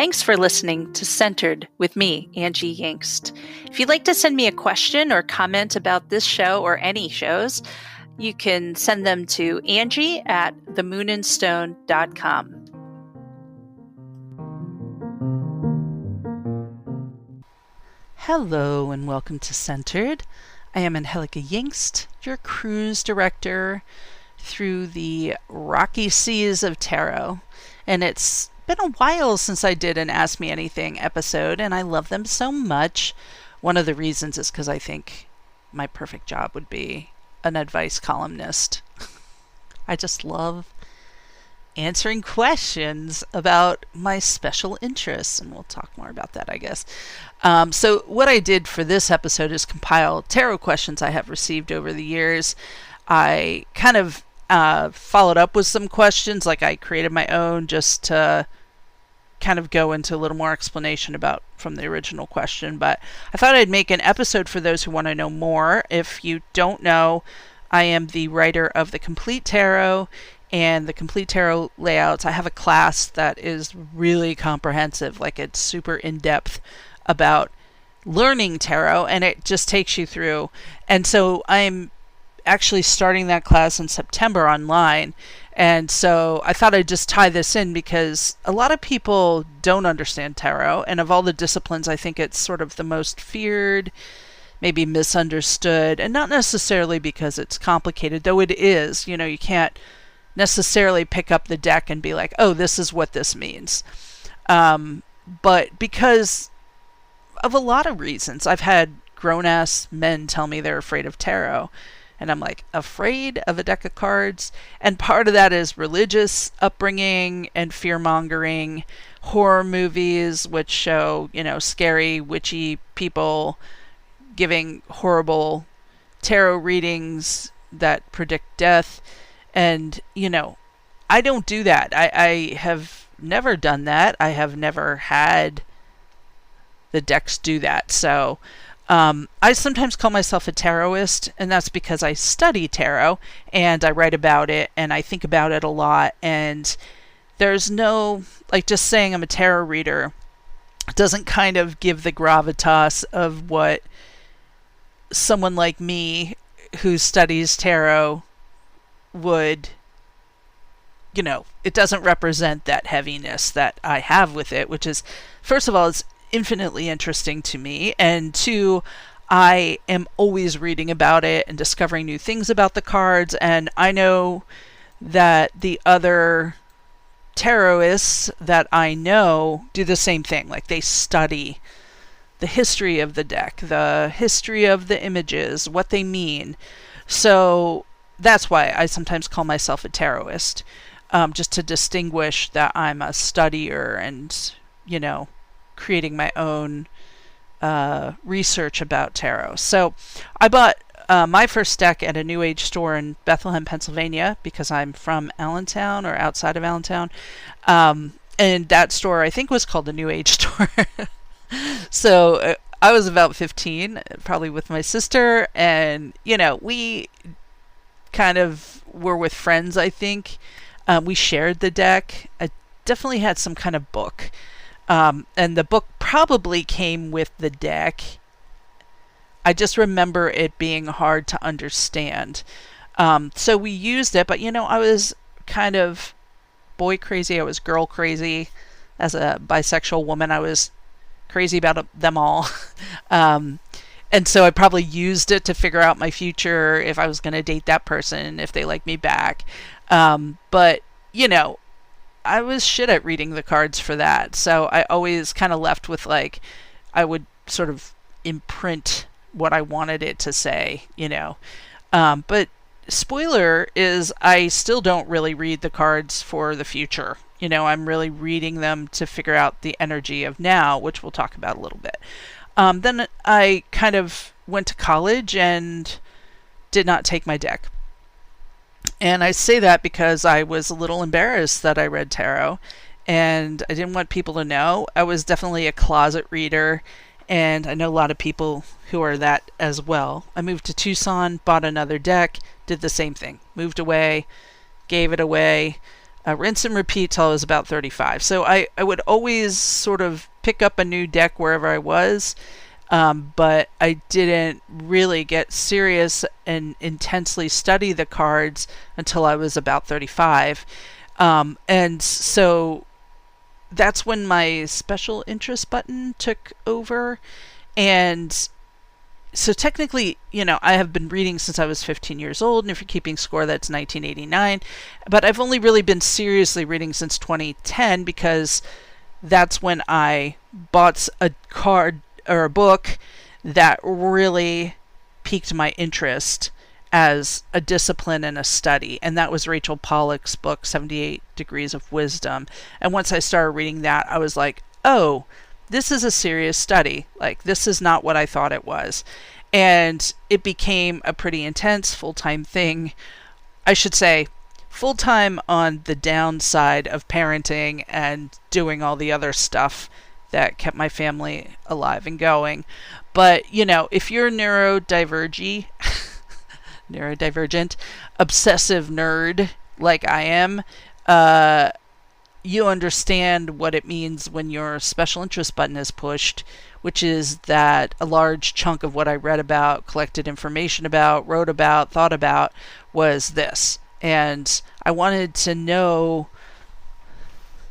Thanks for listening to Centered with me, Angie Yingst. If you'd like to send me a question or comment about this show or any shows, you can send them to Angie@themoonandstone.com. Hello and welcome to Centered. I am Angie Yingst, your cruise director through the rocky seas of tarot. And it's been a while since I did an Ask Me Anything episode, and I love them so much. One of the reasons is because I think my perfect job would be an advice columnist. I just love answering questions about my special interests, and we'll talk more about that, I guess. So what I did for this episode is compile tarot questions I have received over the years. I kind of followed up with some questions, like I created my own just to kind of go into a little more explanation about from the original question. But I thought I'd make an episode for those who want to know more. If you don't know, I am the writer of the Complete Tarot and the Complete Tarot Layouts. I have a class that is really comprehensive, like it's super in-depth about learning tarot, and it just takes you through. And so I'm actually starting that class in September online. And so I thought I'd just tie this in because a lot of people don't understand tarot, and of all the disciplines, I think it's sort of the most feared, maybe misunderstood, and not necessarily because it's complicated, though it is. You know, you can't necessarily pick up the deck and be like, oh, this is what this means. But because of a lot of reasons, I've had grown-ass men tell me they're afraid of tarot. And I'm like, afraid of a deck of cards? And part of that is religious upbringing and fear-mongering, horror movies which show, scary, witchy people giving horrible tarot readings that predict death. And, I don't do that. I have never done that. I have never had the decks do that. So I sometimes call myself a tarotist, and that's because I study tarot and I write about it and I think about it a lot. And there's no, just saying I'm a tarot reader doesn't kind of give the gravitas of what someone like me who studies tarot would, it doesn't represent that heaviness that I have with it, which is, first of all, it's infinitely interesting to me, and two, I am always reading about it and discovering new things about the cards. And I know that the other tarotists that I know do the same thing. Like, they study the history of the deck, the history of the images, what they mean. So that's why I sometimes call myself a tarotist, just to distinguish that I'm a studier and, creating my own research about tarot. So I bought my first deck at a New Age store in Bethlehem, Pennsylvania, because I'm from Allentown, or outside of Allentown. And that store, I think, was called the New Age store. So I was about 15, probably with my sister, and, we kind of were with friends, I think. We shared the deck. I definitely had some kind of book. And the book probably came with the deck. I just remember it being hard to understand. So we used it, but I was kind of boy crazy. I was girl crazy. As a bisexual woman, I was crazy about them all. And so I probably used it to figure out my future, if I was going to date that person, if they liked me back. But, I was shit at reading the cards for that. So I always kind of left with I would sort of imprint what I wanted it to say, But spoiler is I still don't really read the cards for the future. I'm really reading them to figure out the energy of now, which we'll talk about a little bit. Then I kind of went to college and did not take my deck. And I say that because I was a little embarrassed that I read tarot, and I didn't want people to know. I was definitely a closet reader, and I know a lot of people who are that as well. I moved to Tucson, bought another deck, did the same thing. Moved away, gave it away. rinse and repeat till I was about 35. So I would always sort of pick up a new deck wherever I was, but I didn't really get serious and intensely study the cards until I was about 35. And so that's when my special interest button took over. And so technically, I have been reading since I was 15 years old, and if you're keeping score, that's 1989. But I've only really been seriously reading since 2010, because that's when I bought a card or a book that really piqued my interest as a discipline and a study, and that was Rachel Pollack's book, 78 Degrees of Wisdom. And once I started reading that, I was like, oh, this is a serious study. Like, this is not what I thought it was. And it became a pretty intense full-time thing. I should say full-time on the downside of parenting and doing all the other stuff that kept my family alive and going. But, if you're neurodivergent, obsessive nerd like I am, you understand what it means when your special interest button is pushed, which is that a large chunk of what I read about, collected information about, wrote about, thought about was this. And I wanted to know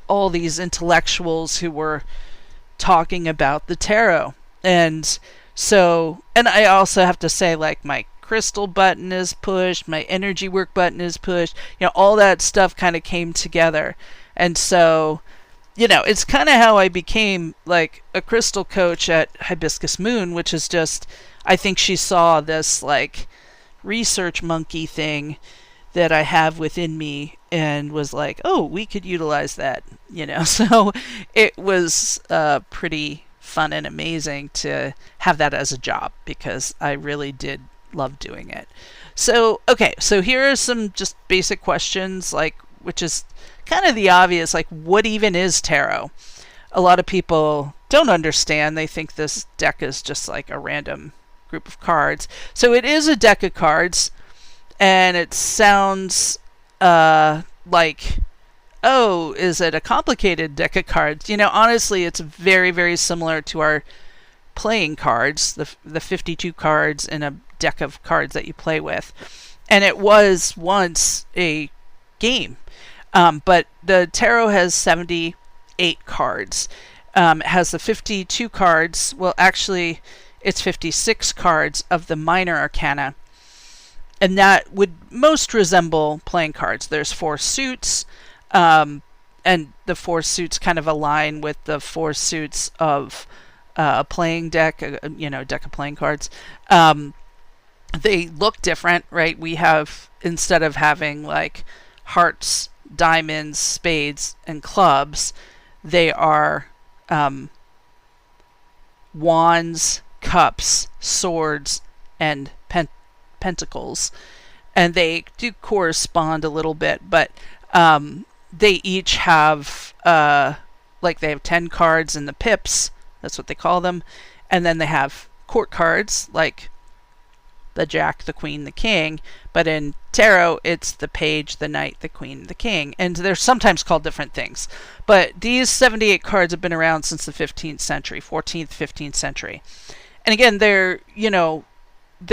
all these intellectuals who were talking about the tarot. And I also have to say, like, my crystal button is pushed, my energy work button is pushed, all that stuff kind of came together. And so, it's kind of how I became like a crystal coach at Hibiscus Moon, which is just, I think she saw this like research monkey thing that I have within me and was like, oh, we could utilize that, So it was pretty fun and amazing to have that as a job, because I really did love doing it. So, okay, so here are some just basic questions, like, which is kind of the obvious, like, what even is tarot? A lot of people don't understand. They think this deck is just like a random group of cards. So it is a deck of cards, and it sounds like, oh, is it a complicated deck of cards? Honestly, it's very, very similar to our playing cards, the 52 cards in a deck of cards that you play with. And it was once a game. But the tarot has 78 cards. It has the 52 cards. Well, actually, it's 56 cards of the minor arcana. And that would most resemble playing cards. There's 4 suits, and the 4 suits kind of align with the 4 suits of a playing deck, deck of playing cards. They look different, right? We have, instead of having like hearts, diamonds, spades, and clubs, they are wands, cups, swords, and pentacles. And they do correspond a little bit, but they each have they have 10 cards in the pips, that's what they call them, and then they have court cards like the Jack, the Queen, the King, but in tarot it's the Page, the Knight, the Queen, the King, and they're sometimes called different things. But these 78 cards have been around since the 15th century, 14th, 15th century. And again, they're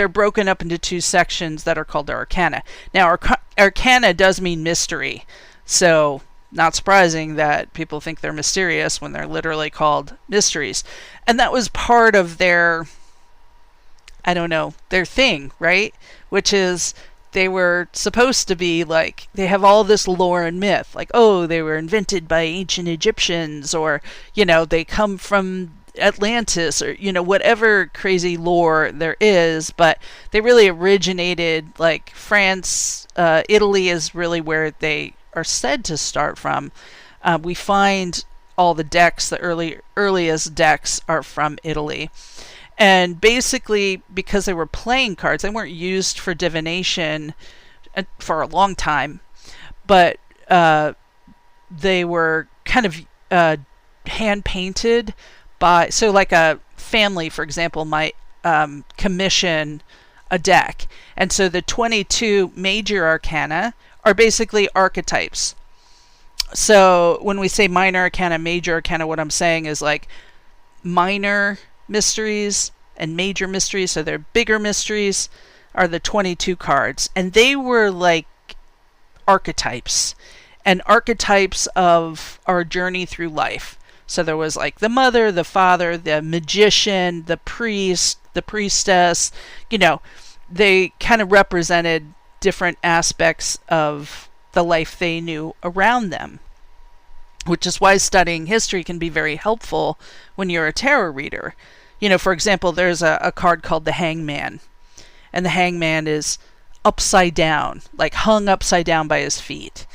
broken up into 2 sections that are called the arcana. Now, arcana does mean mystery, so not surprising that people think they're mysterious when they're literally called mysteries. And that was part of their thing, right? Which is, they were supposed to be like, they have all this lore and myth, like, oh, they were invented by ancient Egyptians, or, they come from Atlantis, or, whatever crazy lore there is, but they really originated, like, France, Italy is really where they are said to start from. We find all the decks, the earliest decks are from Italy. And basically, because they were playing cards, they weren't used for divination for a long time, but they were kind of hand-painted by, so like a family, for example, might commission a deck. And so the 22 major arcana are basically archetypes. So when we say minor arcana, major arcana, what I'm saying is like minor mysteries and major mysteries. So they're bigger mysteries are the 22 cards. And they were like archetypes and archetypes of our journey through life. So there was like the mother, the father, the magician, the priest, the priestess. You know, they kind of represented different aspects of the life they knew around them, which is why studying history can be very helpful when you're a tarot reader. You know, for example, there's a card called the Hangman, and the Hangman is upside down, like hung upside down by his feet.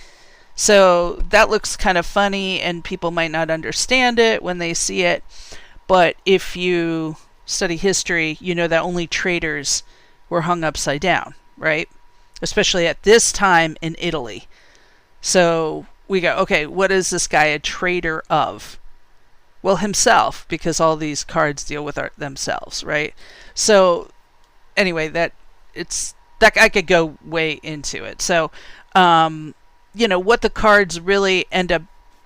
So that looks kind of funny, and people might not understand it when they see it. But if you study history, you know that only traitors were hung upside down, right? Especially at this time in Italy. So we go, okay, what is this guy a traitor of? Well, himself, because all these cards deal with themselves, right? So anyway, that I could go way into it. So you know, what the cards really end up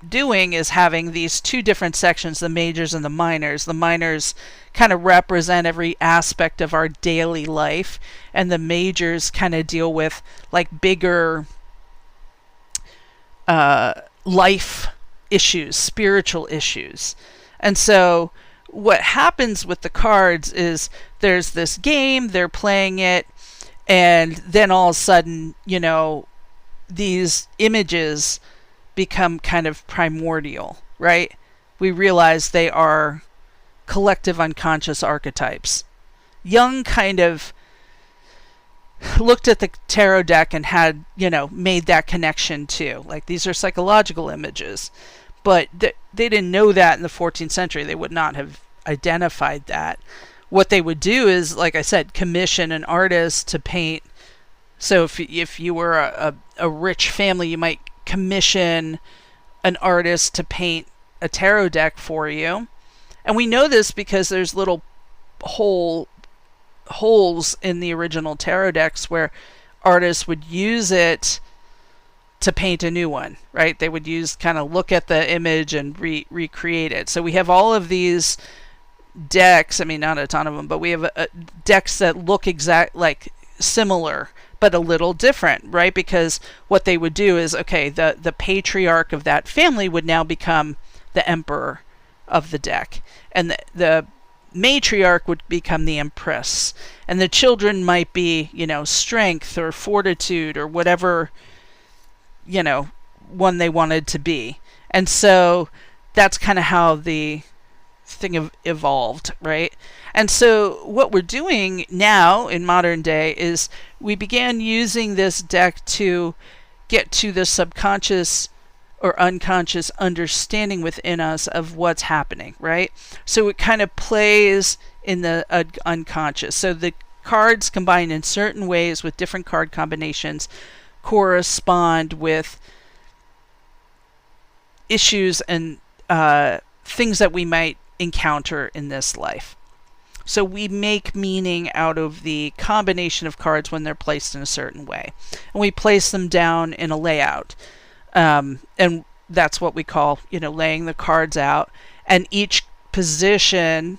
doing is having these two different sections, the majors and the minors. The minors kind of represent every aspect of our daily life, and the majors kind of deal with like bigger life issues, spiritual issues. And so what happens with the cards is there's this game, they're playing it, and then all of a sudden, you know, these images become kind of primordial, right? We realize they are collective unconscious archetypes. Jung kind of looked at the tarot deck and had, you know, made that connection too. Like, these are psychological images. But they didn't know that in the 14th century. They would not have identified that. What they would do is, like I said, commission an artist to paint. So if you were a rich family, you might commission an artist to paint a tarot deck for you. And we know this because there's little holes in the original tarot decks where artists would use it to paint a new one, right? They would kind of look at the image and recreate it. So we have all of these decks, I mean, not a ton of them, but we have decks that look like similar, but a little different, right? Because what they would do is, okay, the patriarch of that family would now become the emperor of the deck, and the matriarch would become the empress, and the children might be, you know, strength or fortitude or whatever, you know, one they wanted to be. And so that's kind of how the thing evolved, right? And so what we're doing now in modern day is we began using this deck to get to the subconscious or unconscious understanding within us of what's happening, right? So it kind of plays in the unconscious. So the cards combined in certain ways with different card combinations correspond with issues and things that we might encounter in this life. So we make meaning out of the combination of cards when they're placed in a certain way. And we place them down in a layout. And that's what we call, you know, laying the cards out. And each position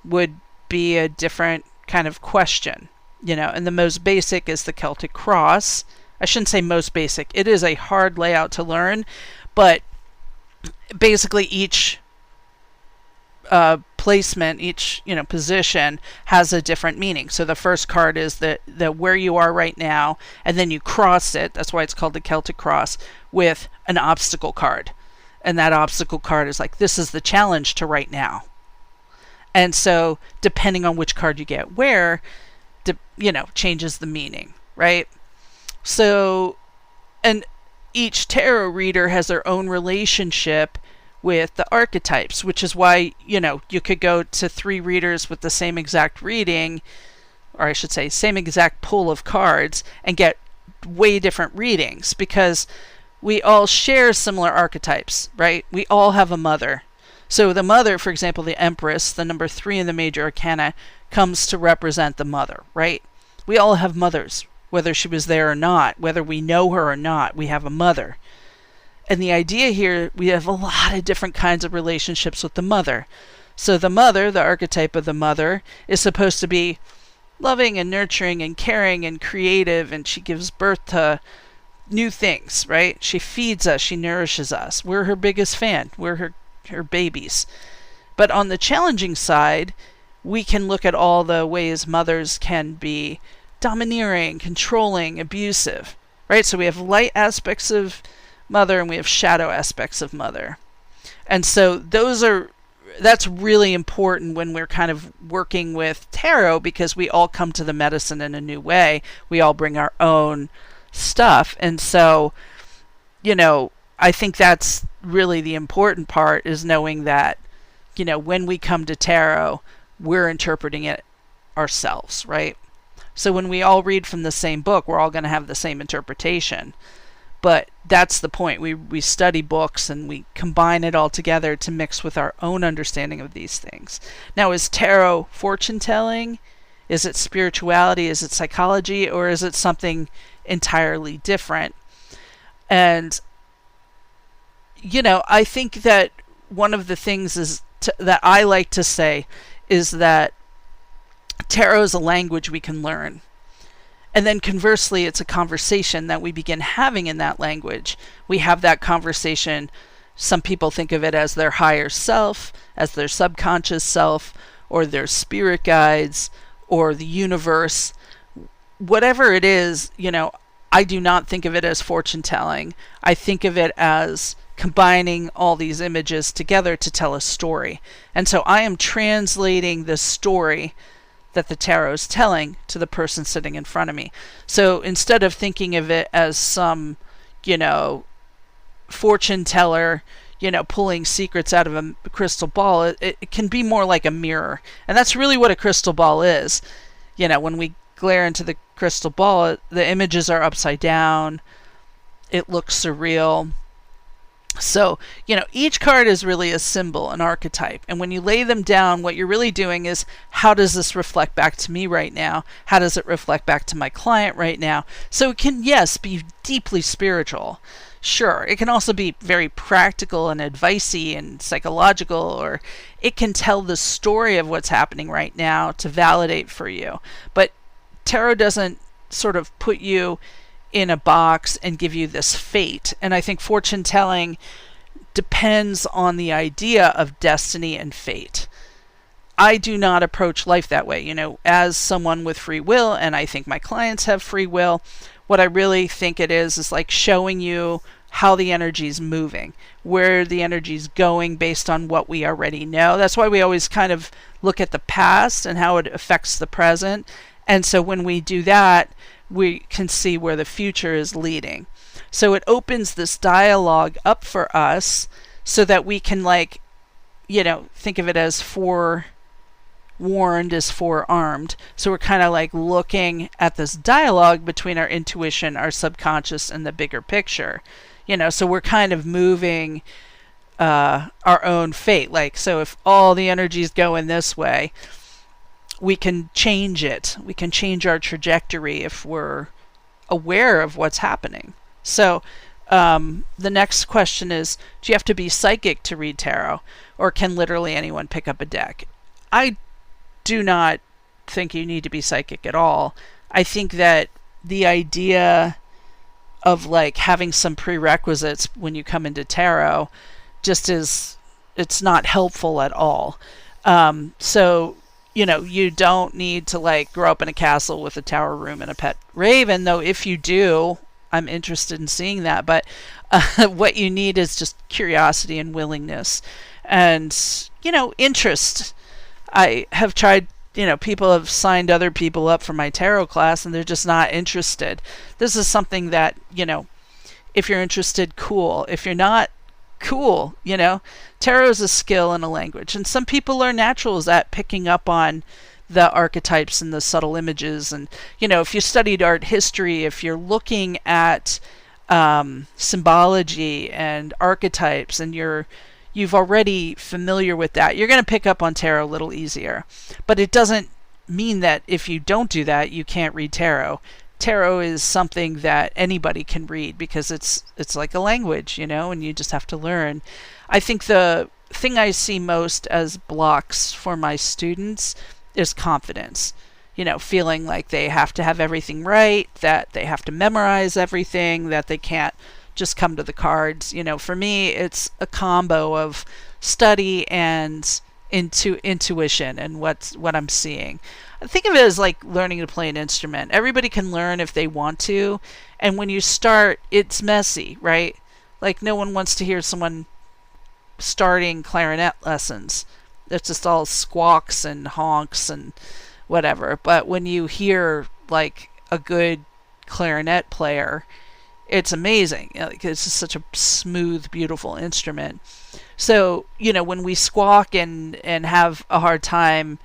would be a different kind of question, you know. And the most basic is the Celtic cross. I shouldn't say most basic. It is a hard layout to learn, but basically each placement, each, you know, position has a different meaning. So the first card is the where you are right now, and then you cross it, that's why it's called the Celtic cross, with an obstacle card. And that obstacle card is like, this is the challenge to right now. And so depending on which card you get where, you know, changes the meaning, right? So, and each tarot reader has their own relationship with the archetypes, which is why, you know, you could go to 3 readers with the same exact reading, or I should say same exact pull of cards, and get way different readings, because we all share similar archetypes, right? We all have a mother. So the mother, for example, the Empress, the number 3 in the major arcana, comes to represent the mother, right? We all have mothers, whether she was there or not, whether we know her or not, we have a mother. And the idea here, we have a lot of different kinds of relationships with the mother. So the mother, the archetype of the mother, is supposed to be loving and nurturing and caring and creative, and she gives birth to new things, right? She feeds us, she nourishes us. We're her biggest fan. We're her babies. But on the challenging side, we can look at all the ways mothers can be domineering, controlling, abusive, right? So we have light aspects of mother and we have shadow aspects of mother. And so that's really important when we're kind of working with tarot, because we all come to the medicine in a new way. We all bring our own stuff. And so, I think that's really the important part, is knowing that, when we come to tarot, we're interpreting it ourselves, right? So when we all read from the same book, we're all going to have the same interpretation. But that's the point. We study books and we combine it all together to mix with our own understanding of these things. Now, is tarot fortune telling? Is it spirituality? Is it psychology? Or is it something entirely different? And, I think that one of the things that I like to say is that tarot is a language we can learn. And then conversely, it's a conversation that we begin having in that language. We have that conversation. Some people think of it as their higher self, as their subconscious self, or their spirit guides, or the universe. Whatever it is, I do not think of it as fortune telling. I think of it as combining all these images together to tell a story. And so I am translating the story that the tarot is telling to the person sitting in front of me. So instead of thinking of it as some, fortune teller, pulling secrets out of a crystal ball, it can be more like a mirror. And that's really what a crystal ball is. When we glare into the crystal ball, the images are upside down. It looks surreal. So, each card is really a symbol, an archetype. And when you lay them down, what you're really doing is, how does this reflect back to me right now? How does it reflect back to my client right now? So it can, yes, be deeply spiritual. Sure, it can also be very practical and advicey and psychological, or it can tell the story of what's happening right now to validate for you. But tarot doesn't sort of put you in a box and give you this fate. And I think fortune telling depends on the idea of destiny and fate. I do not approach life that way, as someone with free will, and I think my clients have free will. What I really think it is like showing you how the energy is moving, where the energy is going based on what we already know. That's why we always kind of look at the past and how it affects the present. And so when we do that, we can see where the future is leading. So it opens this dialogue up for us so that we can think of it as forewarned is forearmed. So we're kind of like looking at this dialogue between our intuition, our subconscious, and the bigger picture. So we're kind of moving our own fate. So if all the energy is going this way, we can change it. We can change our trajectory if we're aware of what's happening. So the next question is, do you have to be psychic to read tarot, or can literally anyone pick up a deck? I do not think you need to be psychic at all. I think that the idea of having some prerequisites when you come into tarot it's not helpful at all. So you don't need to grow up in a castle with a tower room and a pet raven, though if you do, I'm interested in seeing that. But what you need is just curiosity and willingness and, interest. I have tried, people have signed other people up for my tarot class and they're just not interested. This is something that, if you're interested, cool. If you're not, cool. Tarot is a skill and a language, and some people are naturals at picking up on the archetypes and the subtle images. And if you studied art history, if you're looking at symbology and archetypes, and you've already familiar with that, you're going to pick up on tarot a little easier. But it doesn't mean that if you don't do that, you can't read tarot. tarot is something that anybody can read because it's like a language, and you just have to learn. I think the thing I see most as blocks for my students is confidence. Feeling like they have to have everything right, that they have to memorize everything, that they can't just come to the cards. For me, it's a combo of study and intuition and what I'm seeing. I think of it as like learning to play an instrument. Everybody can learn if they want to, and when you start, it's messy, right? Like no one wants to hear someone starting clarinet lessons. It's just all squawks and honks and whatever. But when you hear like a good clarinet player, it's amazing. Like, it's just such a smooth, beautiful instrument. So, when we squawk and have a hard time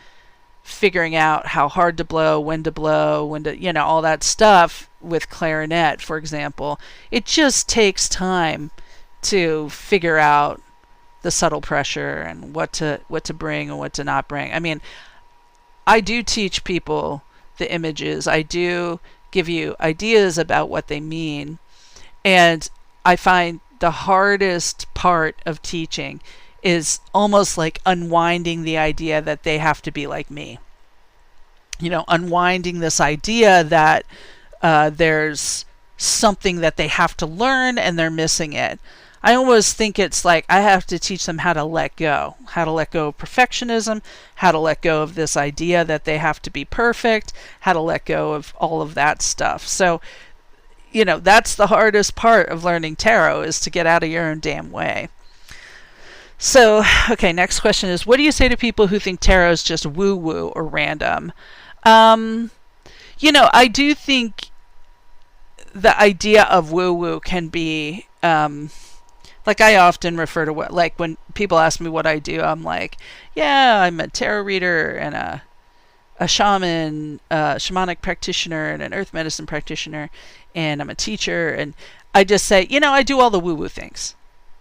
figuring out how hard to blow, when to, all that stuff with clarinet, for example, it just takes time to figure out the subtle pressure and what to bring and what to not bring. I mean, I do teach people the images. I do give you ideas about what they mean. And I find the hardest part of teaching is almost like unwinding the idea that they have to be like me. Unwinding this idea that there's something that they have to learn and they're missing it. I almost think it's like I have to teach them how to let go of perfectionism, how to let go of this idea that they have to be perfect, how to let go of all of that stuff. So, that's the hardest part of learning tarot, is to get out of your own damn way. So, okay, next question is, what do you say to people who think tarot is just woo-woo or random? I do think the idea of woo-woo can be... like I often refer to like when people ask me what I do, I'm like, yeah, I'm a tarot reader and a shaman, shamanic practitioner and an earth medicine practitioner, and I'm a teacher. And I just say, I do all the woo-woo things.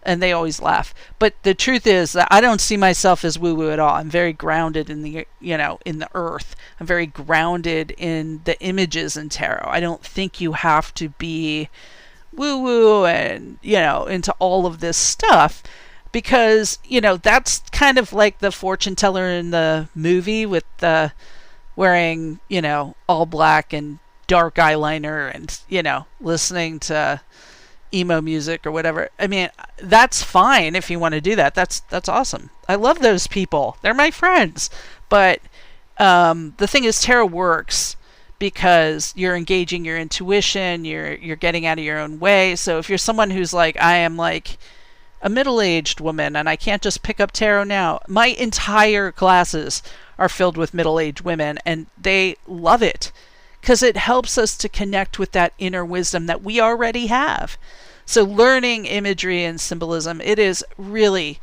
And they always laugh. But the truth is that I don't see myself as woo-woo at all. I'm very grounded in the, in the earth. I'm very grounded in the images in tarot. I don't think you have to be woo-woo and, into all of this stuff, because, that's kind of like the fortune teller in the movie with the wearing, all black and dark eyeliner and, listening to emo music or whatever. I mean, that's fine if you want to do that. That's awesome. I love those people. They're my friends. But the thing is, tarot works because you're engaging your intuition, you're getting out of your own way. So if you're someone who's like, I am like a middle-aged woman and I can't just pick up tarot now, my entire classes are filled with middle-aged women and they love it because it helps us to connect with that inner wisdom that we already have. So learning imagery and symbolism, it is really,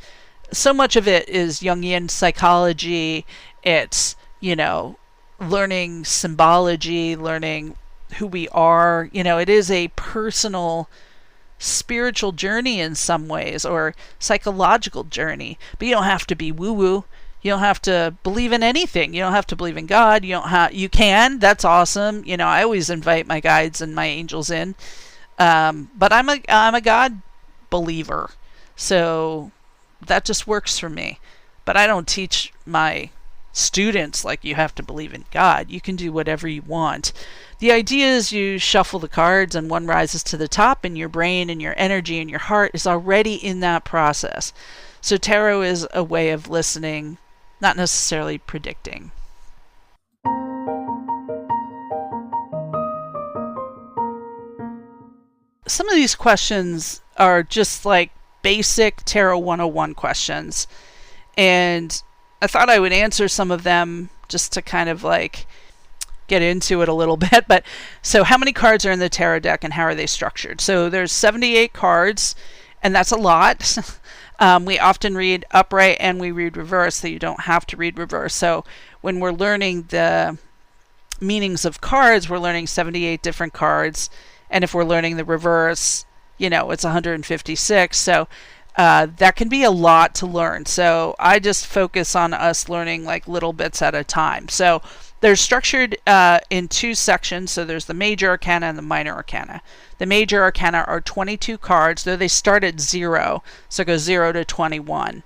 so much of it is Jungian psychology. It's, learning symbology, learning who we are. It is a personal spiritual journey in some ways, or psychological journey. But you don't have to be woo-woo. You don't have to believe in anything. You don't have to believe in God. You can. That's awesome. I always invite my guides and my angels in. But I'm a God believer. So that just works for me. But I don't teach my students like you have to believe in God. You can do whatever you want. The idea is you shuffle the cards and one rises to the top, and your brain and your energy and your heart is already in that process. So tarot is a way of listening, not necessarily predicting. Some of these questions are just like basic Tarot 101 questions. And I thought I would answer some of them just to kind of like get into it a little bit. But so how many cards are in the tarot deck and how are they structured? So there's 78 cards, and that's a lot. We often read upright and we read reverse, so you don't have to read reverse. So when we're learning the meanings of cards, we're learning 78 different cards. And if we're learning the reverse, it's 156. So that can be a lot to learn. So I just focus on us learning like little bits at a time. So They're structured in two sections. So there's the major arcana and the minor arcana. The major arcana are 22 cards, though they start at 0. So it goes 0 to 21.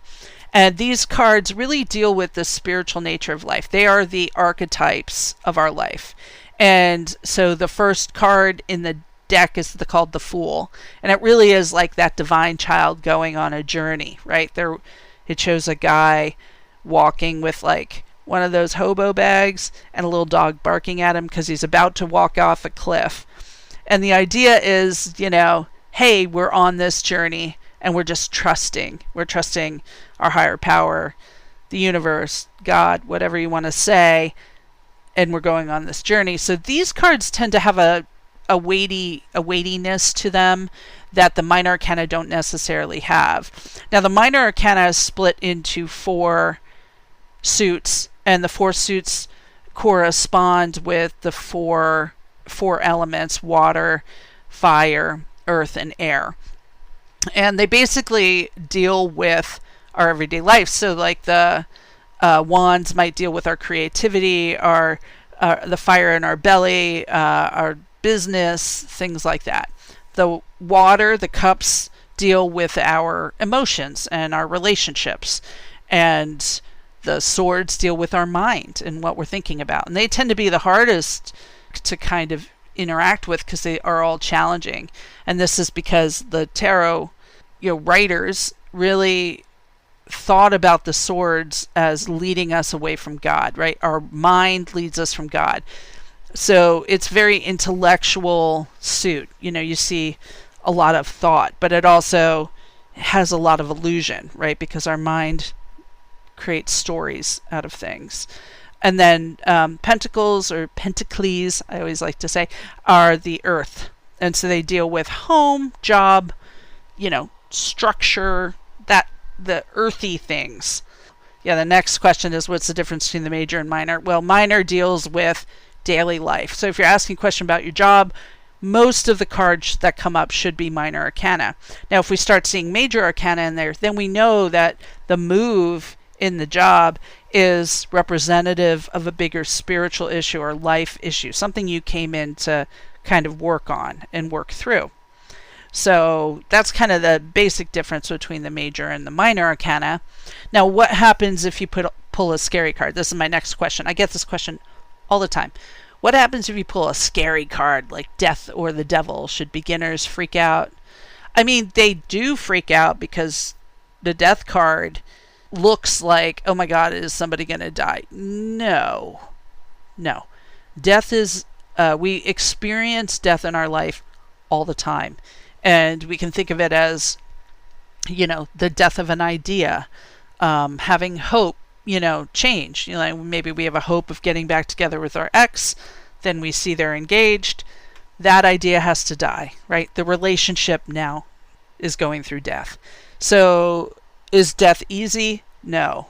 And these cards really deal with the spiritual nature of life. They are the archetypes of our life. And so the first card in the deck is called the Fool. And it really is like that divine child going on a journey, right? It shows a guy walking with like one of those hobo bags and a little dog barking at him because he's about to walk off a cliff. And the idea is, hey, we're on this journey and we're just trusting. We're trusting our higher power, the universe, God, whatever you want to say, and we're going on this journey. So these cards tend to have a weightiness to them that the minor arcana don't necessarily have. Now, the minor arcana is split into 4 suits, and the 4 suits correspond with the four elements: water, fire, earth, and air. And they basically deal with our everyday life. So like the wands might deal with our creativity, the fire in our belly, our business, things like that. The water, the cups, deal with our emotions and our relationships. And the swords deal with our mind and what we're thinking about. And they tend to be the hardest to kind of interact with because they are all challenging. And this is because the tarot writers really thought about the swords as leading us away from God, right? Our mind leads us from God. So it's very intellectual suit. You see a lot of thought, but it also has a lot of illusion, right? Because our mind creates stories out of things. And then pentacles, or pentacles, I always like to say, are the earth. And so they deal with home, job, structure, the earthy things. Yeah, the next question is, what's the difference between the major and minor? Well, minor deals with daily life. So if you're asking a question about your job, most of the cards that come up should be minor arcana. Now, if we start seeing major arcana in there, then we know that the move in the job is representative of a bigger spiritual issue or life issue, something you came in to kind of work on and work through. So that's kind of the basic difference between the major and the minor arcana. Now, what happens if you pull a scary card? This is my next question. I get this question all the time. What happens if you pull a scary card like death or the devil? Should beginners freak out? I mean, they do freak out because the death card looks like, oh my God, is somebody going to die? No. Death is, we experience death in our life all the time. And we can think of it as, the death of an idea, having hope, change. Maybe we have a hope of getting back together with our ex, then we see they're engaged. That idea has to die, right? The relationship now is going through death. So is death easy? No.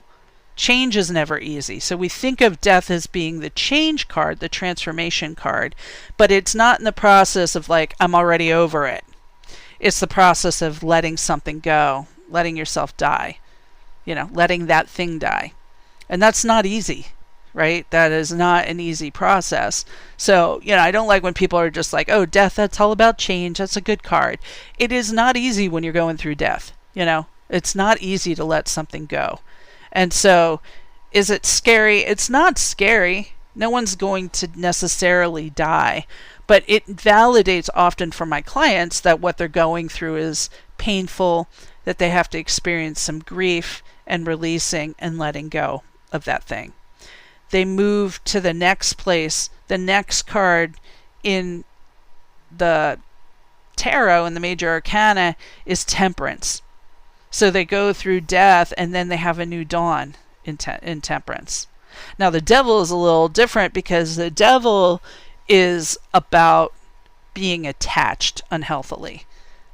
Change is never easy. So we think of death as being the change card, the transformation card, but it's not in the process of like, I'm already over it. It's the process of letting something go, letting yourself die, letting that thing die. And that's not easy, right? That is not an easy process. So, I don't like when people are just like, oh, death, that's all about change. That's a good card. It is not easy when you're going through death, It's not easy to let something go. And so, is it scary? It's not scary. No one's going to necessarily die. But it validates often for my clients that what they're going through is painful, that they have to experience some grief and releasing and letting go of that thing. They move to the next place. The next card in the tarot, in the major arcana, is temperance. So they go through death and then they have a new dawn in temperance. Now the devil is a little different because the devil is about being attached unhealthily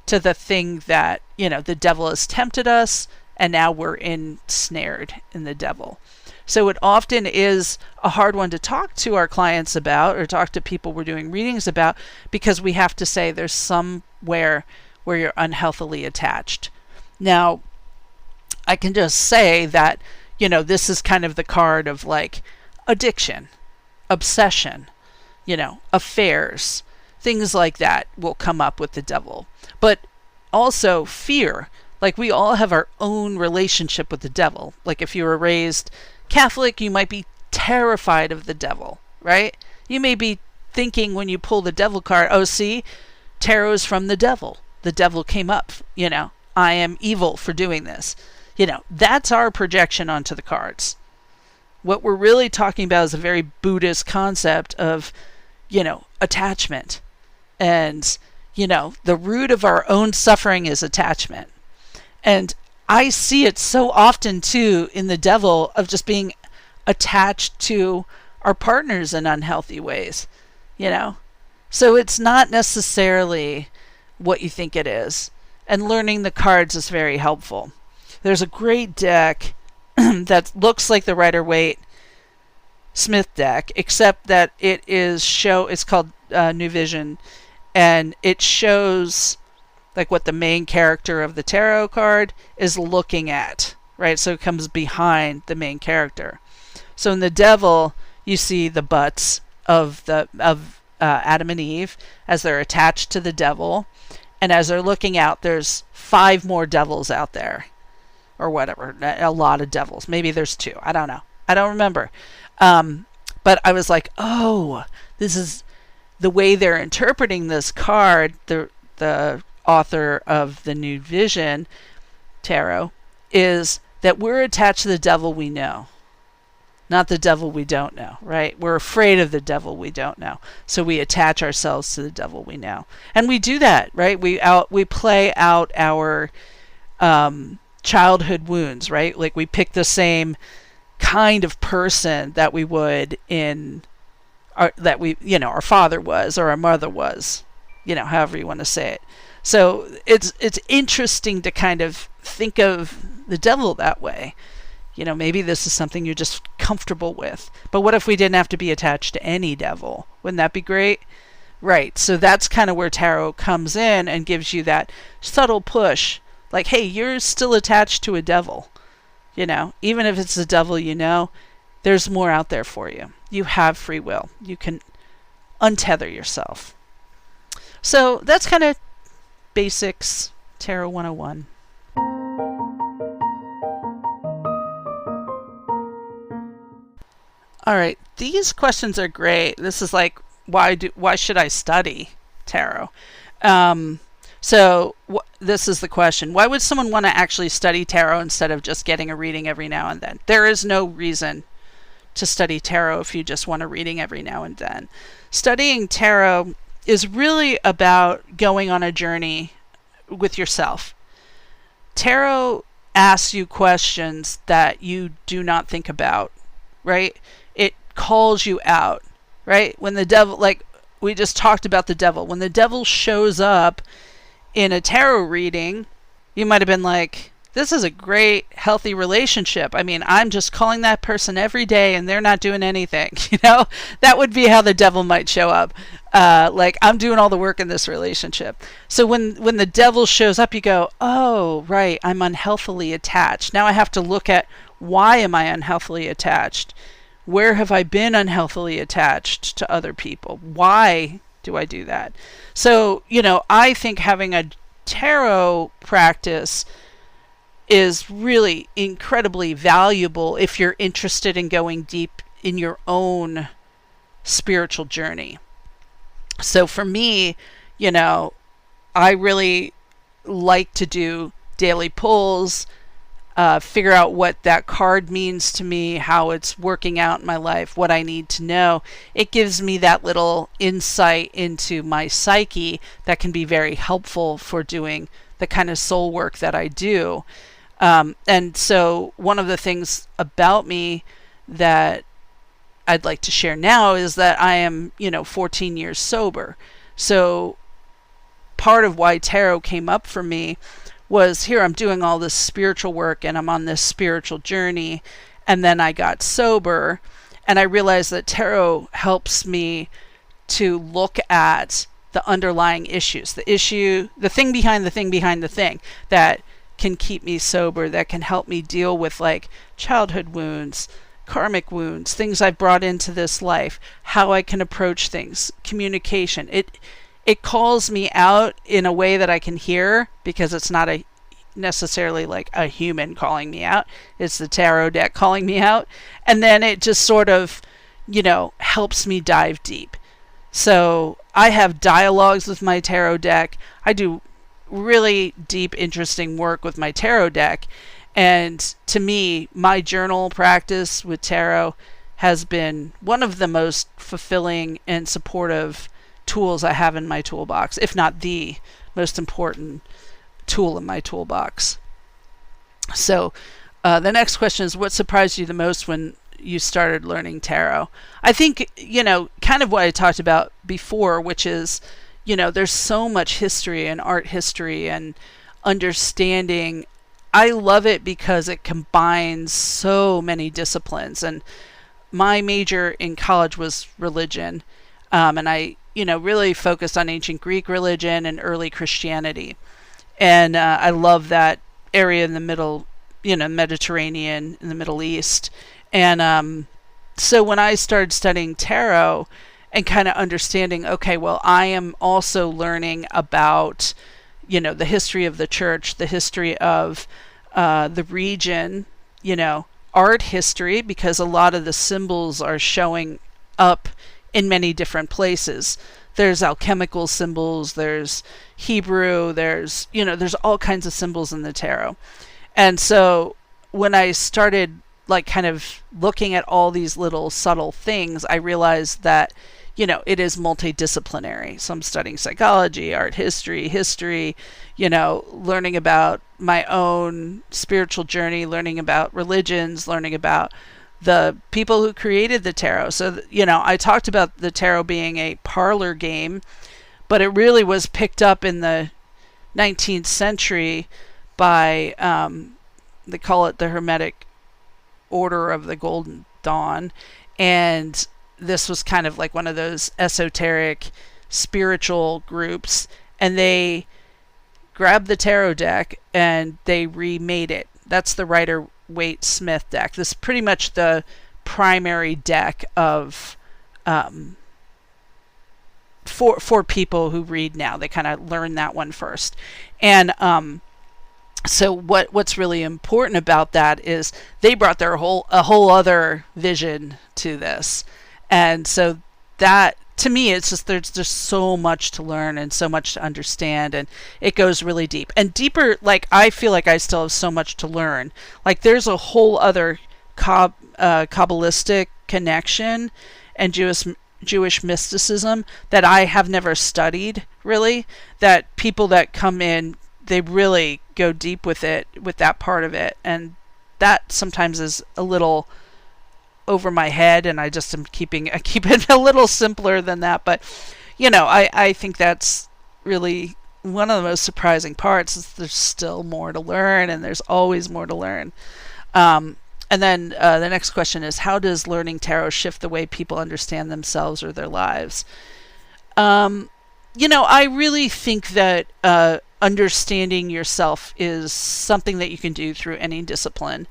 to the thing that, the devil has tempted us and now we're ensnared in the devil. So it often is a hard one to talk to our clients about or talk to people we're doing readings about because we have to say there's somewhere where you're unhealthily attached. Now, I can just say that, this is kind of the card of like addiction. obsession, affairs, things like that will come up with the devil. But also fear. Like, we all have our own relationship with the devil. Like, if you were raised Catholic, you might be terrified of the devil, right? You may be thinking when you pull the devil card, oh, see, tarot's from the devil. The devil came up, I am evil for doing this. That's our projection onto the cards. What we're really talking about is a very Buddhist concept of, attachment. And, the root of our own suffering is attachment. And I see it so often, too, in the devil, of just being attached to our partners in unhealthy ways, So it's not necessarily what you think it is. And learning the cards is very helpful. There's a great deck that looks like the Rider-Waite Smith deck, except that it's called New Vision, and it shows like what the main character of the tarot card is looking at, right? So it comes behind the main character. So in the devil, you see the butts of Adam and Eve as they're attached to the devil, and as they're looking out, there's 5 more devils out there, or whatever, a lot of devils. Maybe there's 2. I don't know. I don't remember. But I was like, oh, this is the way they're interpreting this card. The author of the New Vision tarot is that we're attached to the devil we know, not the devil we don't know, right? We're afraid of the devil we don't know, so we attach ourselves to the devil we know, and we do that, right? We play out our childhood wounds, right? Like, we pick the same kind of person that we would our father was, or our mother was, however you want to say it. So it's interesting to kind of think of the devil that way. Maybe this is something you're just comfortable with. But what if we didn't have to be attached to any devil? Wouldn't that be great? Right. So that's kind of where tarot comes in and gives you that subtle push. Like, hey, you're still attached to a devil. Even if it's the devil there's more out there for you. You have free will. You can untether yourself. So that's kind of basics, Tarot 101. All right, these questions are great. This is like, why should I study tarot? This is the question. Why would someone want to actually study tarot instead of just getting a reading every now and then? There is no reason to study tarot if you just want a reading every now and then. Studying tarot is really about going on a journey with yourself. Tarot asks you questions that you do not think about, right? It calls you out, right? When the devil, like we just talked about the devil, when the devil shows up in a tarot reading, you might have been like, this is a great, healthy relationship. I mean, I'm just calling that person every day and they're not doing anything. That would be how the devil might show up. Like, I'm doing all the work in this relationship. So when the devil shows up, you go, oh, right, I'm unhealthily attached. Now I have to look at, why am I unhealthily attached? Where have I been unhealthily attached to other people? Why do I do that? So, I think having a tarot practice is really incredibly valuable if you're interested in going deep in your own spiritual journey. So for me, I really like to do daily pulls, figure out what that card means to me, how it's working out in my life, what I need to know. It gives me that little insight into my psyche that can be very helpful for doing the kind of soul work that I do. And so one of the things about me that I'd like to share now is that I am, 14 years sober. So part of why tarot came up for me was, here I'm doing all this spiritual work and I'm on this spiritual journey, and then I got sober and I realized that tarot helps me to look at the underlying issues, the thing behind the thing behind the thing that can keep me sober, that can help me deal with like childhood wounds, karmic wounds, things I've brought into this life, how I can approach things, communication. It calls me out in a way that I can hear, because it's not a necessarily like a human calling me out. It's the tarot deck calling me out. And then it just sort of, helps me dive deep. So I have dialogues with my tarot deck. I do really deep, interesting work with my tarot deck. And to me, my journal practice with tarot has been one of the most fulfilling and supportive tools I have in my toolbox, if not the most important tool in my toolbox. So the next question is, what surprised you the most when you started learning tarot? I think, kind of what I talked about before, which is, there's so much history and art history and understanding. I love it because it combines so many disciplines. And my major in college was religion. And I, really focused on ancient Greek religion and early Christianity. And I love that area in the middle, Mediterranean, in the Middle East. And so when I started studying tarot and kind of understanding, okay, well, I am also learning about, the history of the church, the history of the region, art history, because a lot of the symbols are showing up in many different places. There's alchemical symbols, there's Hebrew, there's all kinds of symbols in the tarot. And so when I started kind of looking at all these little subtle things, I realized that, it is multidisciplinary. So I'm studying psychology, art history, learning about my own spiritual journey, learning about religions, learning about the people who created the tarot. So, I talked about the tarot being a parlor game, but it really was picked up in the 19th century by, they call it the Hermetic Order of the Golden Dawn. And this was kind of like one of those esoteric spiritual groups. And they grabbed the tarot deck and they remade it. That's the Rider-Waite-Smith deck. This is pretty much the primary deck of for people who read now. They kind of learn that one first. And so what's really important about that is they brought a whole other vision to this. And so that, to me, it's just, there's just so much to learn and so much to understand, and it goes really deep and deeper. I feel like I still have so much to learn. There's a whole other Kabbalistic connection and Jewish mysticism that I have never studied, really, that people that come in, they really go deep with it, with that part of it. And that sometimes is a little over my head, and I just am keep it a little simpler than that. But I think that's really one of the most surprising parts, is there's still more to learn, and there's always more to learn. And then the next question is, how does learning tarot shift the way people understand themselves or their lives? I really think that understanding yourself is something that you can do through any discipline.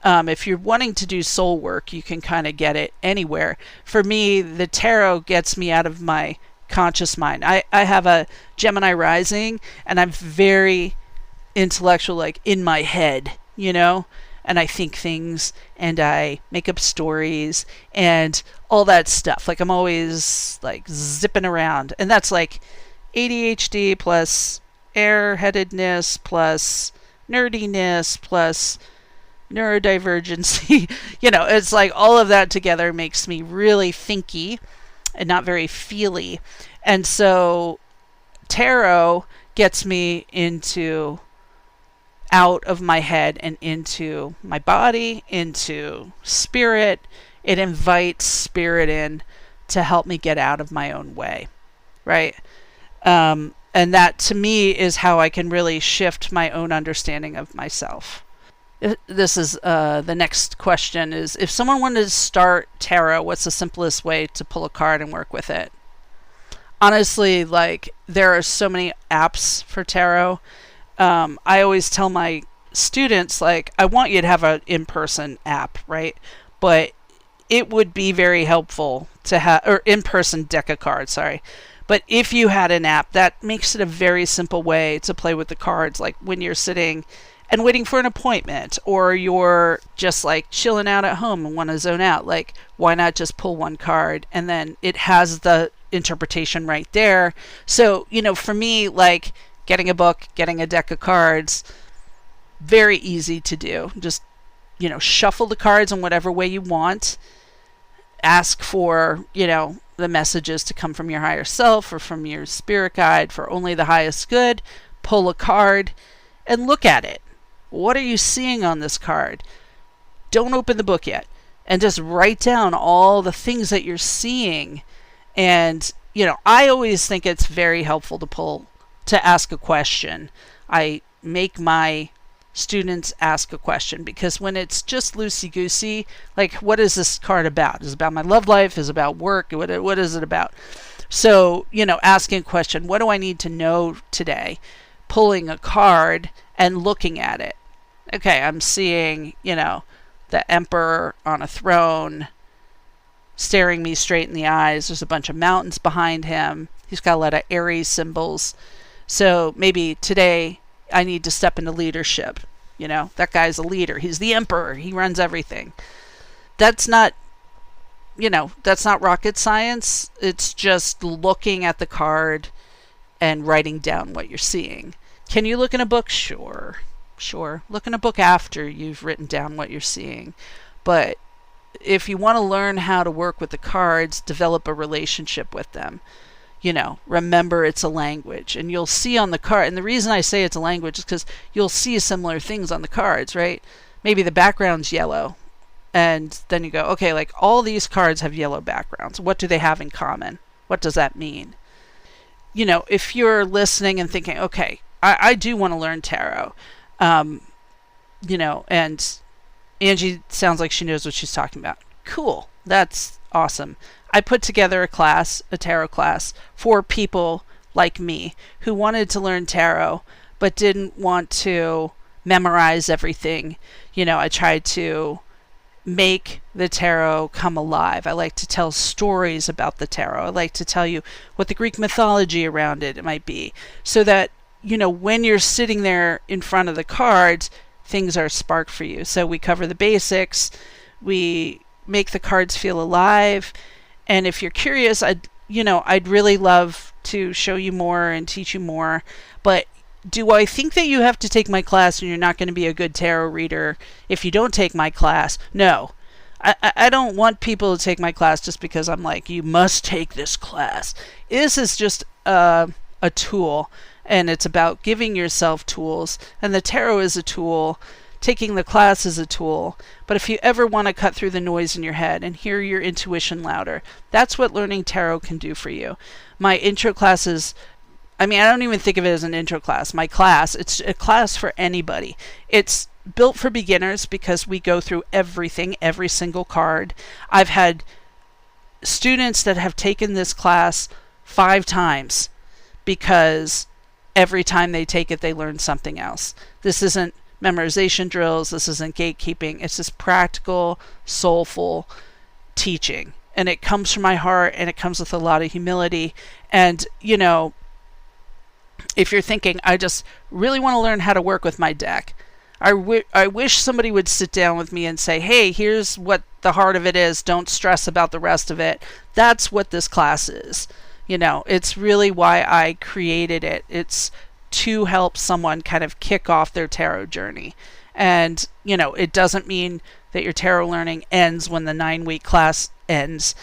If you're wanting to do soul work, you can kind of get it anywhere. For me, the tarot gets me out of my conscious mind. I have a Gemini rising, and I'm very intellectual, in my head, and I think things, and I make up stories and all that stuff. I'm always zipping around, and that's ADHD plus airheadedness plus nerdiness plus neurodivergency. It's all of that together makes me really thinky and not very feely. And so tarot gets me out of my head and into my body, into spirit. It invites spirit in to help me get out of my own way, right? And that, to me, is how I can really shift my own understanding of myself. This is the next question is, if someone wanted to start tarot, what's the simplest way to pull a card and work with it? Honestly, there are so many apps for tarot. I always tell my students, I want you to have an in-person app, right? But it would be very helpful to have, or in-person deck of cards, sorry. But if you had an app, that makes it a very simple way to play with the cards, like when you're sitting and waiting for an appointment, or you're just like chilling out at home and want to zone out. Like, why not just pull one card and then it has the interpretation right there? So, for me, like getting a book, getting a deck of cards, very easy to do. Just, shuffle the cards in whatever way you want. Ask for, the messages to come from your higher self or from your spirit guide for only the highest good. Pull a card and look at it. What are you seeing on this card? Don't open the book yet. And just write down all the things that you're seeing. And, I always think it's very helpful to ask a question. I make my students ask a question, because when it's just loosey-goosey, like, what is this card about? Is it about my love life? Is it about work? What is it about? So, asking a question, what do I need to know today? Pulling a card and looking at it. Okay, I'm seeing, the emperor on a throne staring me straight in the eyes. There's a bunch of mountains behind him. He's got a lot of Aries symbols. So maybe today I need to step into leadership. That guy's a leader. He's the emperor. He runs everything. That's not rocket science. It's just looking at the card and writing down what you're seeing. Can you look in a book? Sure. Look in a book after you've written down what you're seeing. But if you want to learn how to work with the cards, develop a relationship with them. Remember it's a language, and you'll see on the card. And the reason I say it's a language is because you'll see similar things on the cards, right? Maybe the background's yellow, and then you go, okay, like all these cards have yellow backgrounds. What do they have in common? What does that mean? If you're listening and thinking, okay, I do want to learn tarot, and Angie sounds like she knows what she's talking about. Cool. That's awesome. I put together a tarot class for people like me who wanted to learn tarot but didn't want to memorize everything. I tried to make the tarot come alive. I like to tell stories about the tarot. I like to tell you what the Greek mythology around it might be, so that, when you're sitting there in front of the cards, things are sparked for you. So we cover the basics. We make the cards feel alive. And if you're curious, I'd really love to show you more and teach you more. But do I think that you have to take my class and you're not going to be a good tarot reader if you don't take my class? No. I don't want people to take my class just because I'm like, you must take this class. This is just a tool, and it's about giving yourself tools. And the tarot is a tool. Taking the class is a tool. But if you ever want to cut through the noise in your head and hear your intuition louder, that's what learning tarot can do for you. My intro classes, I don't even think of it as an intro class. My class, it's a class for anybody. It's built for beginners because we go through everything, every single card. I've had students that have taken this class 5 times because every time they take it, they learn something else. This isn't memorization drills. This isn't gatekeeping. It's just practical, soulful teaching. And it comes from my heart, and it comes with a lot of humility. And, if you're thinking, I just really want to learn how to work with my deck, I wish somebody would sit down with me and say, hey, here's what the heart of it is. Don't stress about the rest of it. That's what this class is. It's really why I created it. It's to help someone kind of kick off their tarot journey. And, it doesn't mean that your tarot learning ends when the 9-week class ends.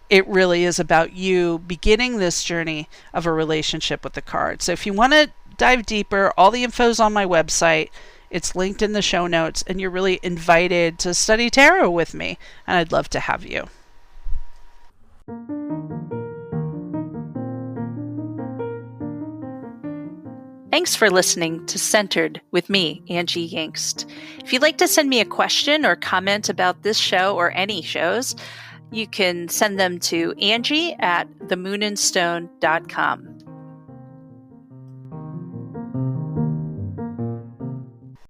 It really is about you beginning this journey of a relationship with the cards. So if you want to dive deeper, all the info's on my website. It's linked in the show notes, and you're really invited to study tarot with me, and I'd love to have you. Thanks for listening to Centered with me, Angie Yingst. If you'd like to send me a question or comment about this show or any shows, you can send them to Angie@themoonandstone.com.